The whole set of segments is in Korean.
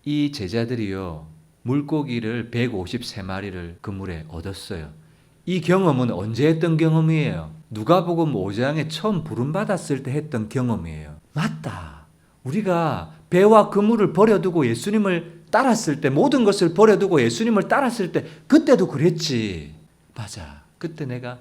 이 제자들이요, 물고기를 153마리를 그물에 얻었어요. 이 경험은 언제 했던 경험이에요? 누가복음 5장에 처음 부름받았을 때 했던 경험이에요. 맞다. 우리가 배와 그물을 버려두고 예수님을 따랐을 때, 모든 것을 버려두고 예수님을 따랐을 때 그때도 그랬지. 맞아. 그때 내가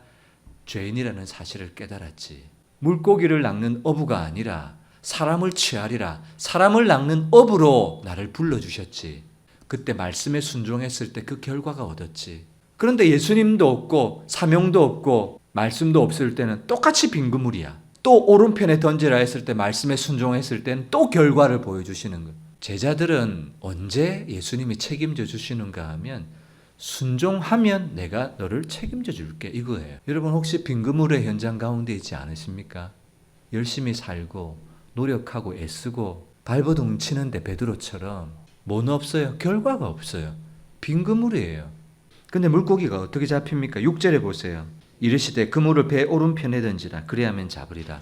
죄인이라는 사실을 깨달았지. 물고기를 낚는 어부가 아니라 사람을 취하리라. 사람을 낚는 어부로 나를 불러주셨지. 그때 말씀에 순종했을 때 그 결과가 얻었지. 그런데 예수님도 없고 사명도 없고 말씀도 없을 때는 똑같이 빈 그물이야. 또 오른편에 던지라 했을 때 말씀에 순종했을 때는 또 결과를 보여주시는 거예요. 제자들은 언제 예수님이 책임져 주시는가 하면 순종하면 내가 너를 책임져 줄게 이거예요. 여러분 혹시 빈 그물의 현장 가운데 있지 않으십니까? 열심히 살고 노력하고 애쓰고 발버둥 치는데 베드로처럼 뭐는 없어요? 결과가 없어요. 빈 그물이에요. 근데 물고기가 어떻게 잡힙니까? 6절에 보세요. 이르시되 그물을 배 오른편에 던지라 그리하면 잡으리라.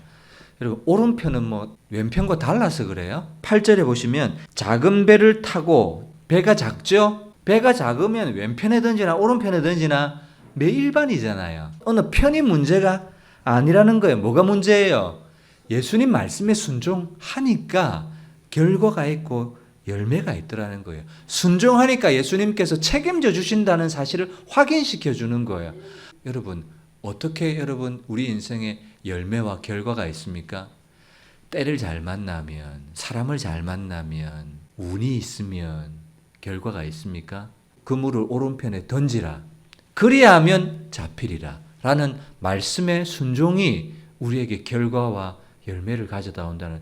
여러분 오른편은 뭐 왼편과 달라서 그래요? 8절에 보시면 작은 배를 타고 배가 작죠? 배가 작으면 왼편에 던지나 오른편에 던지나 매일반이잖아요. 어느 편이 문제가 아니라는 거예요. 뭐가 문제예요? 예수님 말씀에 순종하니까 결과가 있고 열매가 있더라는 거예요. 순종하니까 예수님께서 책임져 주신다는 사실을 확인시켜 주는 거예요. 여러분, 어떻게 여러분 우리 인생에 열매와 결과가 있습니까? 때를 잘 만나면, 사람을 잘 만나면, 운이 있으면 결과가 있습니까? 그물을 오른편에 던지라. 그리하면 잡히리라. 라는 말씀의 순종이 우리에게 결과와 열매를 가져다 온다는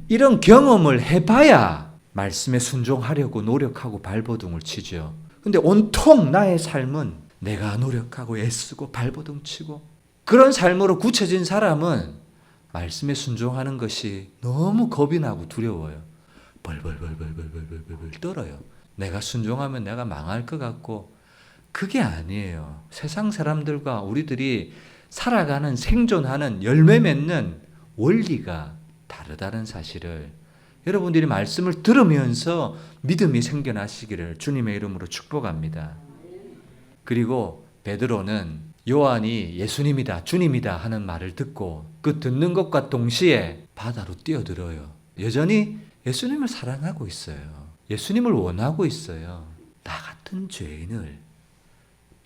이런 경험을 해봐야 말씀에 순종하려고 노력하고 발버둥을 치죠. 근데 온통 나의 삶은 내가 노력하고 애쓰고 발버둥 치고 그런 삶으로 굳혀진 사람은 말씀에 순종하는 것이 너무 겁이 나고 두려워요. 벌벌벌벌벌벌벌벌 떨어요. 내가 순종하면 내가 망할 것 같고 그게 아니에요. 세상 사람들과 우리들이 살아가는 생존하는 열매 맺는 원리가 다르다는 사실을 여러분들이 말씀을 들으면서 믿음이 생겨나시기를 주님의 이름으로 축복합니다. 그리고 베드로는 요한이 예수님이다, 주님이다 하는 말을 듣고 그 듣는 것과 동시에 바다로 뛰어들어요. 여전히 예수님을 사랑하고 있어요. 예수님을 원하고 있어요. 나 같은 죄인을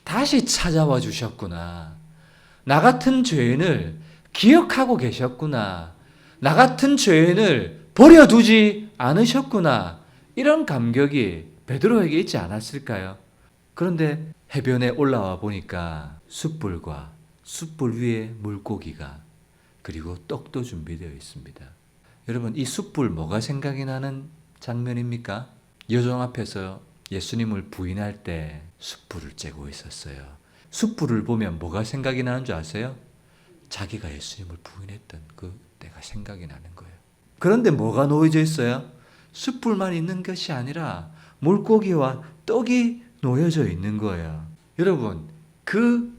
다시 찾아와 주셨구나. 나 같은 죄인을 기억하고 계셨구나. 나 같은 죄인을 버려두지 않으셨구나. 이런 감격이 베드로에게 있지 않았을까요? 그런데 해변에 올라와 보니까 숯불과 숯불 위에 물고기가 그리고 떡도 준비되어 있습니다. 여러분 이 숯불 뭐가 생각이 나는 장면입니까? 여종 앞에서 예수님을 부인할 때 숯불을 쬐고 있었어요. 숯불을 보면 뭐가 생각이 나는 줄 아세요? 자기가 예수님을 부인했던 그 때가 생각이 나는 거예요. 그런데 뭐가 놓여져 있어요? 숯불만 있는 것이 아니라 물고기와 떡이 놓여져 있는 거예요. 여러분, 그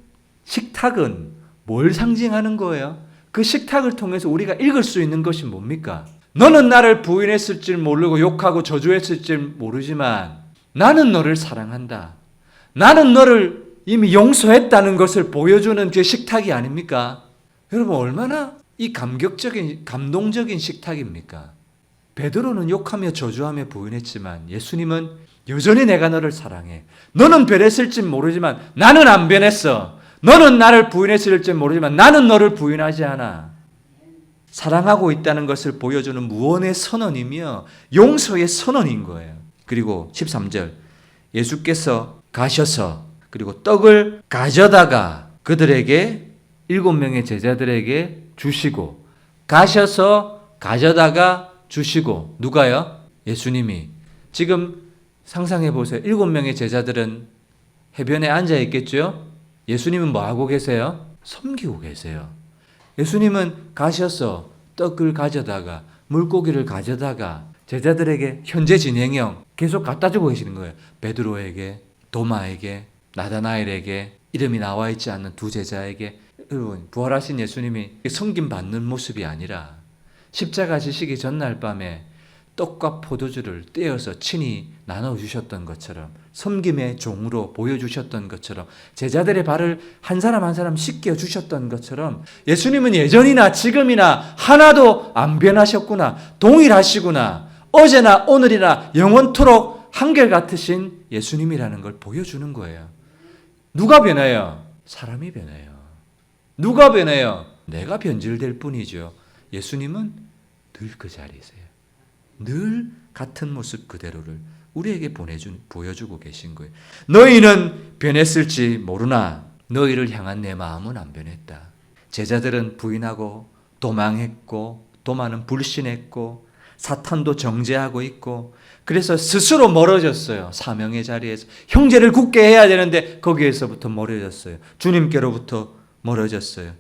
식탁은 뭘 상징하는 거예요? 그 식탁을 통해서 우리가 읽을 수 있는 것이 뭡니까? 너는 나를 부인했을 줄 모르고 욕하고 저주했을 줄 모르지만 나는 너를 사랑한다. 나는 너를 이미 용서했다는 것을 보여주는 그 식탁이 아닙니까? 여러분 얼마나 이 감동적인 식탁입니까? 베드로는 욕하며 저주하며 부인했지만 예수님은 여전히 내가 너를 사랑해. 너는 변했을지 모르지만 나는 안 변했어. 너는 나를 부인했을지 모르지만 나는 너를 부인하지 않아. 사랑하고 있다는 것을 보여주는 무언의 선언이며 용서의 선언인 거예요. 그리고 13절 예수께서 가셔서 그리고 떡을 가져다가 그들에게 7명의 제자들에게 주시고 가셔서 가져다가 주시고 누가요? 예수님이. 지금 상상해 보세요. 7명의 제자들은 해변에 앉아 있겠죠? 예수님은 뭐 하고 계세요? 섬기고 계세요. 예수님은 가셔서 떡을 가져다가 물고기를 가져다가 제자들에게 현재 진행형 계속 갖다 주고 계시는 거예요. 베드로에게, 도마에게, 나다나엘에게, 이름이 나와 있지 않는 두 제자에게. 여러분, 부활하신 예수님이 섬김 받는 모습이 아니라 십자가 지시기 전날 밤에 떡과 포도주를 떼어서 친히 나눠주셨던 것처럼, 섬김의 종으로 보여주셨던 것처럼, 제자들의 발을 한 사람 한 사람 씻겨주셨던 것처럼 예수님은 예전이나 지금이나 하나도 안 변하셨구나, 동일하시구나, 어제나 오늘이나 영원토록 한결같으신 예수님이라는 걸 보여주는 거예요. 누가 변해요? 사람이 변해요. 누가 변해요? 내가 변질될 뿐이죠. 예수님은 늘 그 자리세요. 늘 같은 모습 그대로를 우리에게 보여주고 계신 거예요. 너희는 변했을지 모르나 너희를 향한 내 마음은 안 변했다. 제자들은 부인하고 도망했고, 도마는 불신했고, 사탄도 정죄하고 있고, 그래서 스스로 멀어졌어요. 사명의 자리에서 형제를 굳게 해야 되는데 거기에서부터 멀어졌어요. 주님께로부터 멀어졌어요.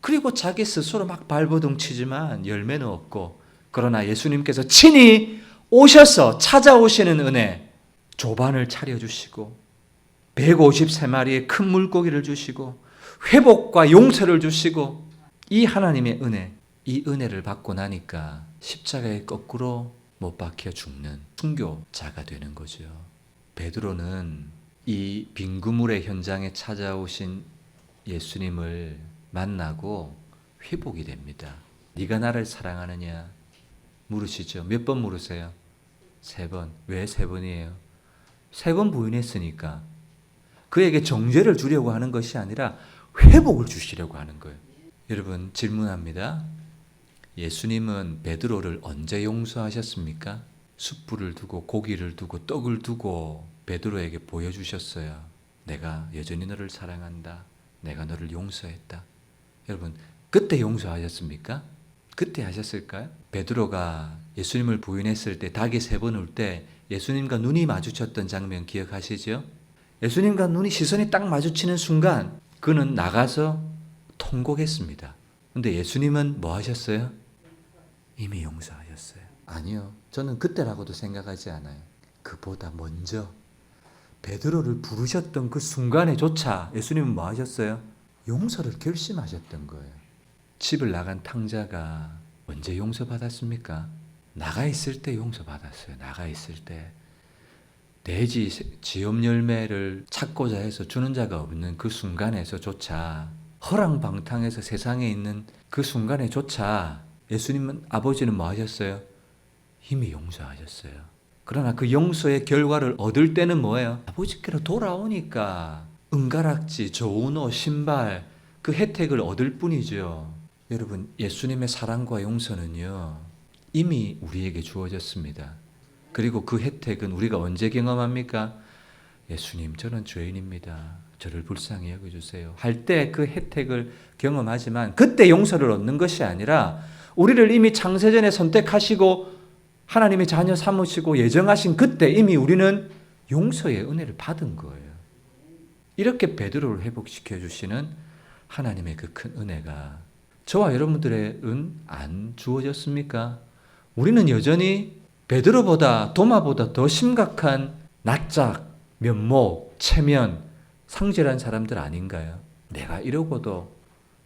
그리고 자기 스스로 막 발버둥 치지만 열매는 없고, 그러나 예수님께서 친히 오셔서 찾아오시는 은혜, 조반을 차려주시고 153마리의 큰 물고기를 주시고 회복과 용서를 주시고, 이 하나님의 은혜, 이 은혜를 받고 나니까 십자가에 거꾸로 못 박혀 죽는 순교자가 되는 거죠. 베드로는 이 빈 그물의 현장에 찾아오신 예수님을 만나고 회복이 됩니다. 네가 나를 사랑하느냐 물으시죠. 몇 번 물으세요? 3번. 왜 3번이에요? 3번 부인했으니까. 그에게 정죄를 주려고 하는 것이 아니라 회복을 주시려고 하는 거예요. 여러분, 질문합니다. 예수님은 베드로를 언제 용서하셨습니까? 숯불을 두고 고기를 두고 떡을 두고 베드로에게 보여주셨어요. 내가 여전히 너를 사랑한다. 내가 너를 용서했다. 여러분, 그때 용서하셨습니까? 그때 하셨을까요? 베드로가 예수님을 부인했을 때, 닭이 3번 울 때 예수님과 눈이 마주쳤던 장면 기억하시죠? 예수님과 눈이, 시선이 딱 마주치는 순간 그는 나가서 통곡했습니다. 근데 예수님은 뭐 하셨어요? 이미 용서하셨어요. 아니요, 저는 그때라고도 생각하지 않아요. 그보다 먼저 베드로를 부르셨던 그 순간에조차 예수님은 뭐 하셨어요? 용서를 결심하셨던 거예요. 집을 나간 탕자가 언제 용서받았습니까? 나가 있을 때 용서받았어요. 나가 있을 때. 돼지 지업 열매를 찾고자 해서 주는 자가 없는 그 순간에서조차, 허랑방탕해서 세상에 있는 그 순간에조차 예수님은, 아버지는 뭐 하셨어요? 이미 용서하셨어요. 그러나 그 용서의 결과를 얻을 때는 뭐예요? 아버지께로 돌아오니까 은가락지, 좋은 옷, 신발, 그 혜택을 얻을 뿐이죠. 여러분, 예수님의 사랑과 용서는요, 이미 우리에게 주어졌습니다. 그리고 그 혜택은 우리가 언제 경험합니까? 예수님, 저는 죄인입니다. 저를 불쌍히 여겨주세요. 할 때 그 혜택을 경험하지만, 그때 용서를 얻는 것이 아니라 우리를 이미 창세전에 선택하시고 하나님의 자녀 삼으시고 예정하신 그때 이미 우리는 용서의 은혜를 받은 거예요. 이렇게 베드로를 회복시켜 주시는 하나님의 그 큰 은혜가 저와 여러분들은 안 주어졌습니까? 우리는 여전히 베드로보다, 도마보다 더 심각한 낯짝, 면목, 체면, 상실한 사람들 아닌가요? 내가 이러고도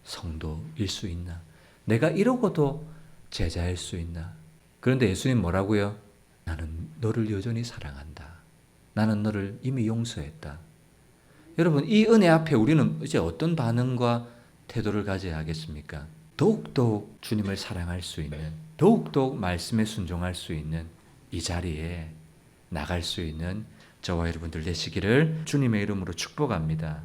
성도일 수 있나? 내가 이러고도 제자일 수 있나? 그런데 예수님 뭐라고요? 나는 너를 여전히 사랑한다. 나는 너를 이미 용서했다. 여러분, 이 은혜 앞에 우리는 이제 어떤 반응과 태도를 가져야 하겠습니까? 더욱더욱 주님을 사랑할 수 있는, 더욱더욱 말씀에 순종할 수 있는 이 자리에 나갈 수 있는 저와 여러분들 되시기를 주님의 이름으로 축복합니다.